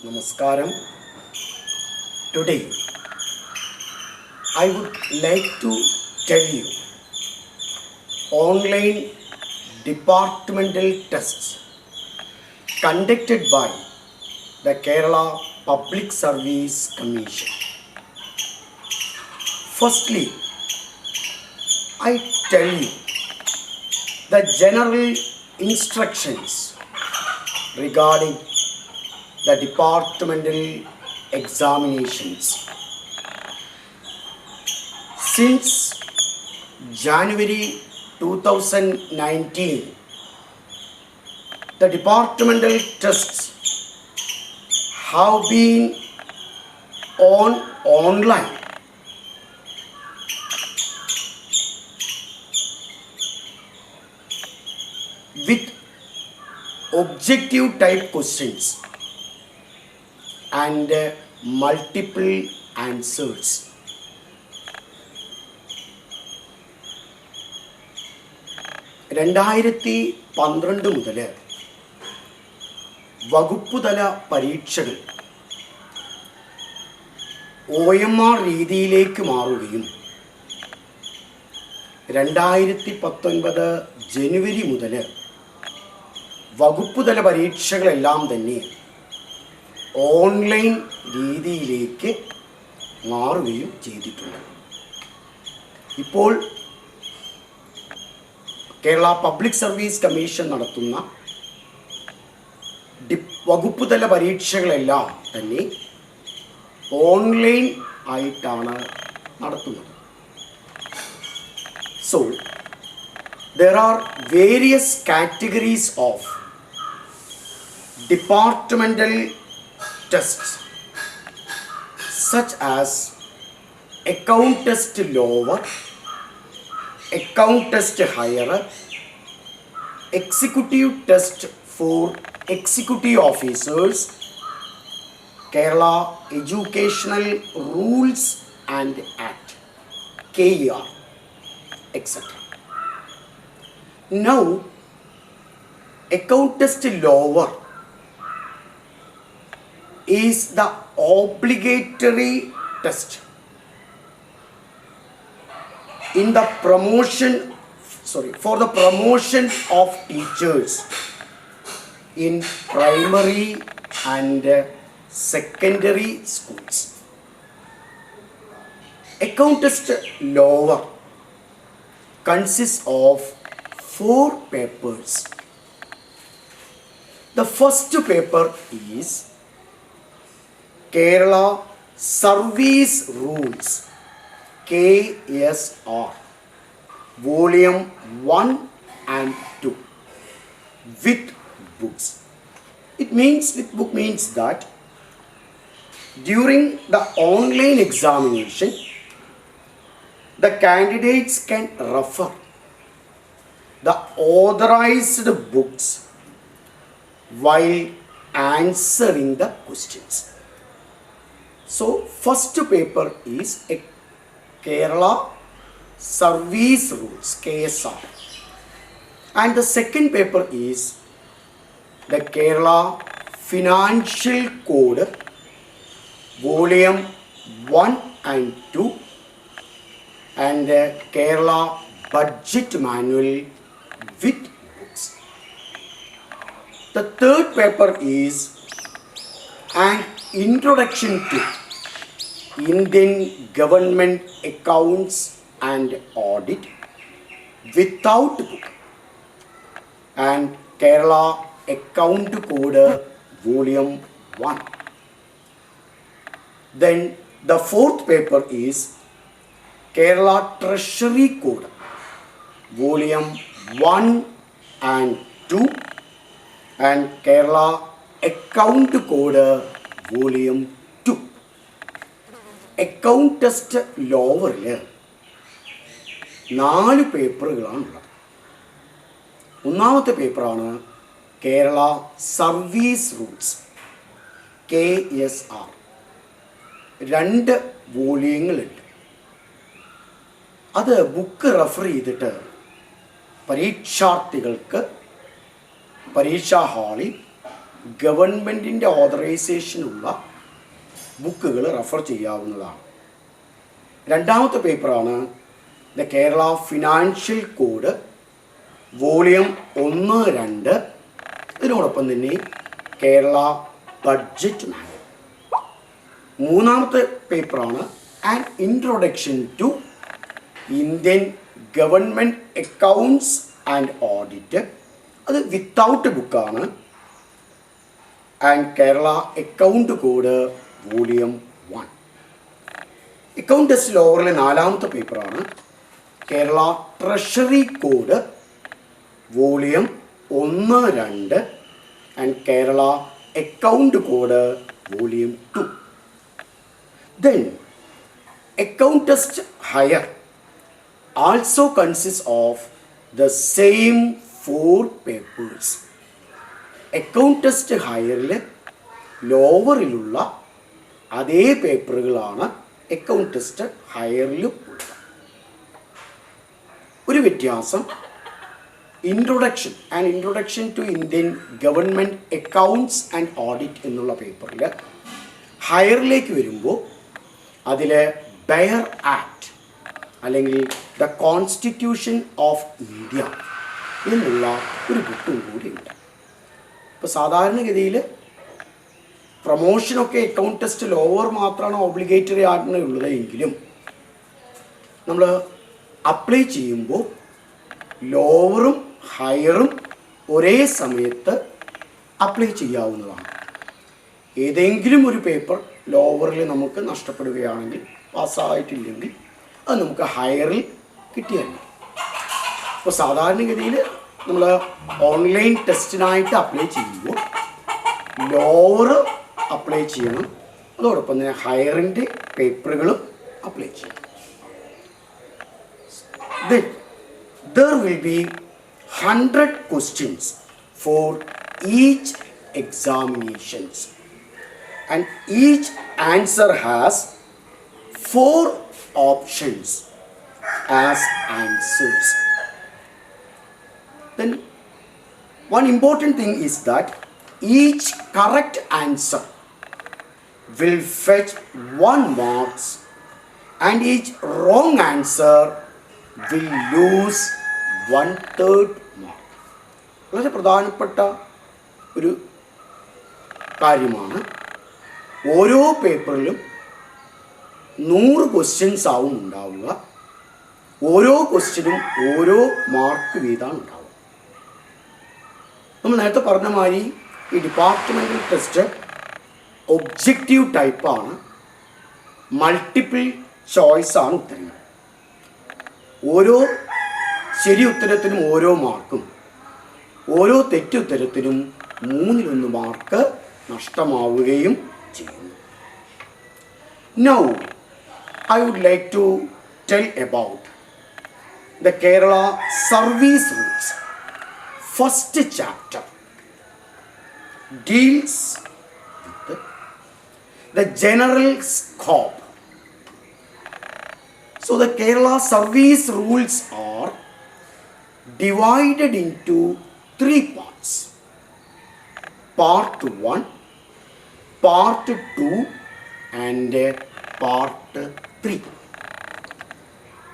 Namaskaram. Today, I would like to tell you online departmental tests conducted by the Kerala Public Service Commission. Firstly, I tell you the general instructions regarding the departmental examinations. Since January 2019, the departmental tests have been online. With objective type questions and multiple answers. രണ്ടായിരത്തി 12 മുതൽ വകുപ്പുതല പരീക്ഷകൾ OMR രീതിയിലേക്ക് മാറുകയും 2019 ജനുവരി മുതൽ വകുപ്പുതല പരീക്ഷകളെല്ലാം തന്നെ online രീതിയിലേക്ക് മാറുകയും ചെയ്തിട്ടുണ്ട്. ഇപ്പോൾ കേരള പബ്ലിക് സർവീസ് കമ്മീഷൻ നടത്തുന്ന വകുപ്പുതല പരീക്ഷകളെല്ലാം തന്നെ ഓൺലൈൻ ആയിട്ടാണ് നടത്തുന്നത്. So, there are various categories of departmental tests such as account test lower, account test higher, executive test for executive officers, Kerala Educational Rules and Act, KER, etc. Now, account test lower is the obligatory test for the promotion of teachers in primary and secondary schools. Account test lower consists of 4 papers. The first paper is Kerala Service Rules, KSR, Volume 1 and 2 with books. With book means that during the online examination, the candidates can refer the authorized books while answering the questions. So, first paper is a Kerala Service Rules, KSR. And the second paper is the Kerala Financial Code, Volume 1 and 2, and the Kerala Budget Manual with books. The third paper is an introduction to Indian Government Accounts and Audit without book, and Kerala Account Code Volume 1. Then the fourth paper is Kerala Treasury Code Volume 1 and 2, and Kerala Account Code Volume 2. Account test ലോവറിൽ 4 പേപ്പറുകളാണുള്ളത്. ഒന്നാമത്തെ പേപ്പറാണ് Kerala service rules, KSR. 2 വോള്യങ്ങളുണ്ട്. അത് book refer ചെയ്തിട്ട് പരീക്ഷാർത്ഥികൾക്ക് പരീക്ഷാ ഹാളിൽ ഗവൺമെൻറ്റിൻ്റെ ഓതറൈസേഷനുള്ള ബുക്കുകൾ refer ചെയ്യാവുന്നതാണ്. രണ്ടാമത്തെ പേപ്പറാണ് the Kerala financial code volume 1-2. ഇതിനോടൊപ്പം തന്നെ കേരള ബഡ്ജറ്റ് മാനുവൽ. മൂന്നാമത്തെ പേപ്പറാണ് an introduction to Indian government accounts and audit. അത് വിത്തൗട്ട് ബുക്കാണ്. And Kerala account code volume 1. Account test ലോവറിലെ നാലാമത്തെ പേപ്പറാണ് Kerala treasury code volume 1-2 and Kerala account code volume 2. Then account test higher also consists of the same 4 papers. Account test ഹയറിൽ ലോവറിലുള്ള അതേ പേപ്പറുകളാണ് account test ഹയറിലും ഉള്ളത്. ഒരു വ്യത്യാസം, introduction to Indian government accounts and audit എന്നുള്ള പേപ്പറിൽ ഹയറിലേക്ക് വരുമ്പോൾ അതിൽ ബെയർ ആക്ട് അല്ലെങ്കിൽ ദ കോൺസ്റ്റിറ്റ്യൂഷൻ ഓഫ് ഇന്ത്യ എന്നുള്ള ഒരു ബുക്കും കൂടിയുണ്ട്. ഇപ്പോൾ സാധാരണഗതിയിൽ പ്രൊമോഷനൊക്കെ അക്കൗണ്ട് ടെസ്റ്റ് ലോവർ മാത്രമാണ് ഒബ്ലിഗേറ്ററി ആയിട്ടുള്ളത് എങ്കിലും നമ്മൾ അപ്ലൈ ചെയ്യുമ്പോൾ ലോവറും ഹയറും ഒരേ സമയത്ത് അപ്ലൈ ചെയ്യാവുന്നതാണ്. ഏതെങ്കിലും ഒരു പേപ്പർ ലോവറിൽ നമുക്ക് നഷ്ടപ്പെടുകയാണെങ്കിൽ, പാസ്സായിട്ടില്ലെങ്കിൽ അത് നമുക്ക് ഹയറിൽ കിട്ടിയാൽ മതി. അപ്പോൾ സാധാരണഗതിയിൽ നമ്മൾ ഓൺലൈൻ ടെസ്റ്റിനായിട്ട് അപ്ലൈ ചെയ്യുമ്പോൾ ലോവർ അപ്ലൈ ചെയ്യണം, അതോടൊപ്പം തന്നെ ഹയറിൻ്റെ പേപ്പറുകളും അപ്ലൈ ചെയ്യണം. There will be 100 questions for each examinations and each answer has 4 options as answers. Then one important thing is that each correct answer will fetch 1 marks and each wrong answer will lose 1/3 mark. വളരെ പ്രധാനപ്പെട്ട ഒരു കാര്യമാണ്. ഓരോ പേപ്പറിലും 100 questions ആവും ഉണ്ടാവുക. ഓരോ ക്വസ്റ്റ്യനും ഓരോ മാർക്ക് വീതമാണ് ഉണ്ടാവുക. നമ്മൾ നേരത്തെ പറഞ്ഞ മാതിരി ഈ ഡിപ്പാർട്ട്മെൻ്റൽ ടെസ്റ്റ് ഒബ്ജക്റ്റീവ് ടൈപ്പാണ്. മൾട്ടിപ്പിൾ ചോയ്സാണ് ഉത്തരങ്ങൾ. ഓരോ ശരി ഉത്തരത്തിനും ഓരോ മാർക്കും, ഓരോ തെറ്റുത്തരത്തിനും 3-1 മാർക്ക് നഷ്ടമാവുകയും ചെയ്യുന്നു. Now, I would like to tell about the Kerala Service Rules. First chapter deals with the general scope. So the Kerala Service Rules are divided into 3 parts. Part 1, Part 2 and Part 3.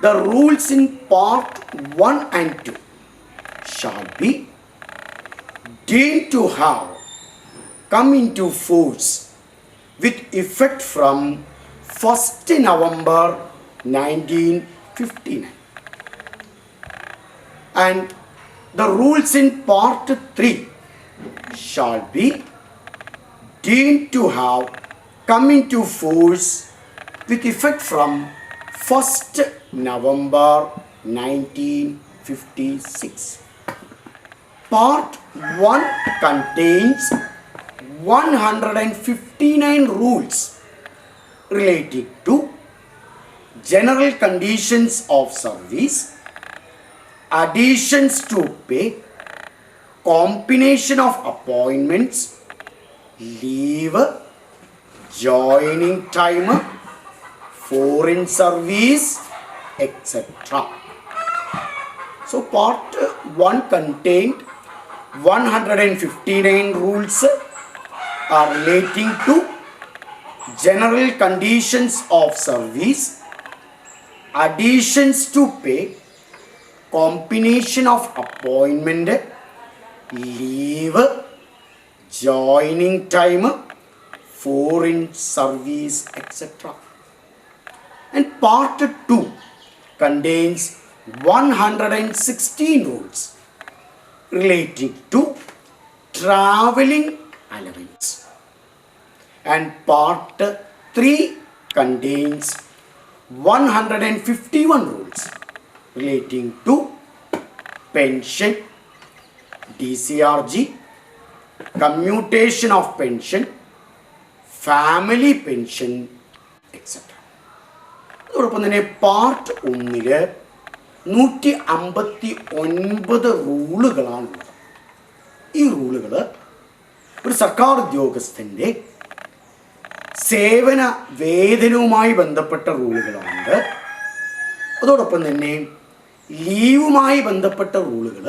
The rules in Part 1 and 2 shall be deemed to have come into force with effect from 1st November 1959. And the rules in Part 3 shall be deemed to have come into force with effect from 1st November 1956. Part 1 contains 159 rules related to general conditions of service, additions to pay, combination of appointments, leave, joining time, foreign service, etc. So part 1 contained 159 rules are relating to general conditions of service, additions to pay, combination of appointment, leave, joining time, foreign service, etc. And part 2 contains 116 rules relating to traveling allowance. And part 3 contains 151 rules relating to pension, DCRG, commutation of pension, family pension, etc. അതോടൊപ്പം തന്നെ part 1 159 റൂളുകളാണുള്ളത്. ഈ റൂളുകൾ ഒരു സർക്കാർ ഉദ്യോഗസ്ഥൻ്റെ സേവന വേതനവുമായി ബന്ധപ്പെട്ട റൂളുകളുണ്ട്. അതോടൊപ്പം തന്നെ ലീവുമായി ബന്ധപ്പെട്ട റൂളുകൾ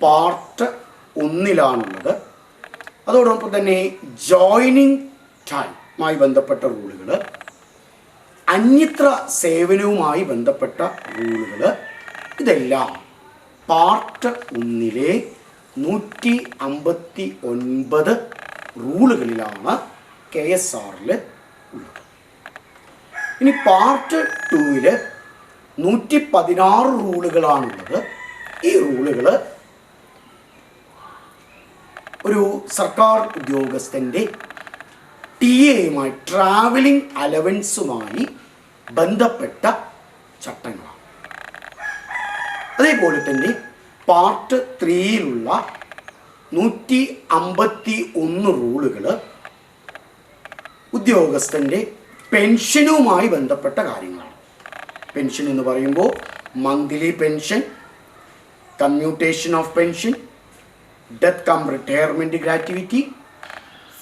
പാർട്ട് 1 അതോടൊപ്പം തന്നെ ജോയിനിങ് ടൈമായി ബന്ധപ്പെട്ട റൂളുകൾ, അന്യത്ര സേവനവുമായി ബന്ധപ്പെട്ട റൂളുകൾ, ഇതെല്ലാം പാർട്ട് 159 റൂളുകളിലാണ് KSRൽ ഉള്ളത്. ഇനി പാർട്ട് 2 116 റൂളുകളാണുള്ളത്. ഈ റൂളുകൾ ഒരു സർക്കാർ ഉദ്യോഗസ്ഥൻ്റെ TAയുമായി ട്രാവലിംഗ് അലവൻസുമായി ബന്ധപ്പെട്ട ചട്ടങ്ങളാണ്. അതേപോലെ തന്നെ പാർട്ട് 3 151 റൂളുകൾ ഉദ്യോഗസ്ഥൻ്റെ പെൻഷനുമായി ബന്ധപ്പെട്ട കാര്യങ്ങളാണ്. പെൻഷൻ എന്ന് പറയുമ്പോൾ monthly pension, commutation of pension, death come retirement gratuity,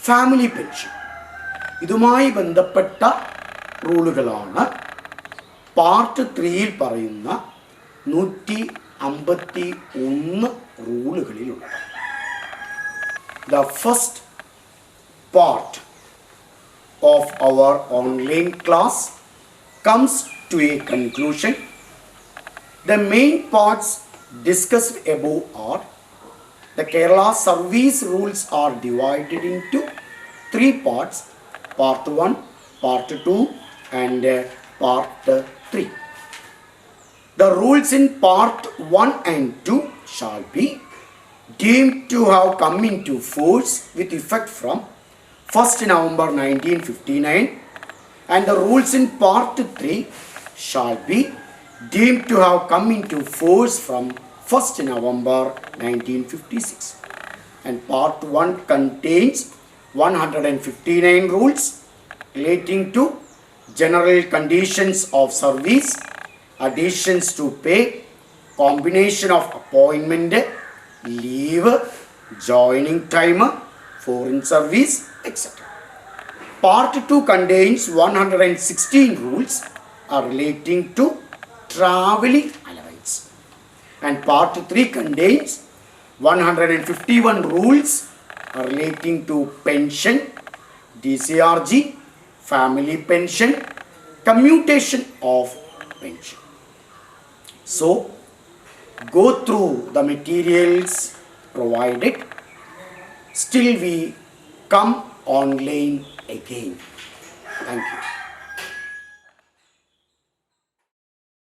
family pension, ഇതുമായി ബന്ധപ്പെട്ട റൂളുകളാണ് പാർട്ട് 3 പറയുന്ന 151 റൂളുകളിലുള്ളത്. The first part of our online class comes to a conclusion. The main parts discussed above are: the Kerala service rules are divided into 3 parts, part 1, part 2 and part 3. The rules in part 1 and 2 shall be deemed to have come into force with effect from 1st November 1959, and the rules in part 3 shall be deemed to have come into force from 1st November 1956. And part 1 contains 159 rules relating to general conditions of service, additions to pay, combination of appointment, leave, joining time, foreign service, etc. Part 2 contains 116 rules relating to traveling allowance. And part 3 contains 151 rules relating to pension, DCRG, family pension, commutation of pension. So, go through the materials provided. Still we come online again. Thank you.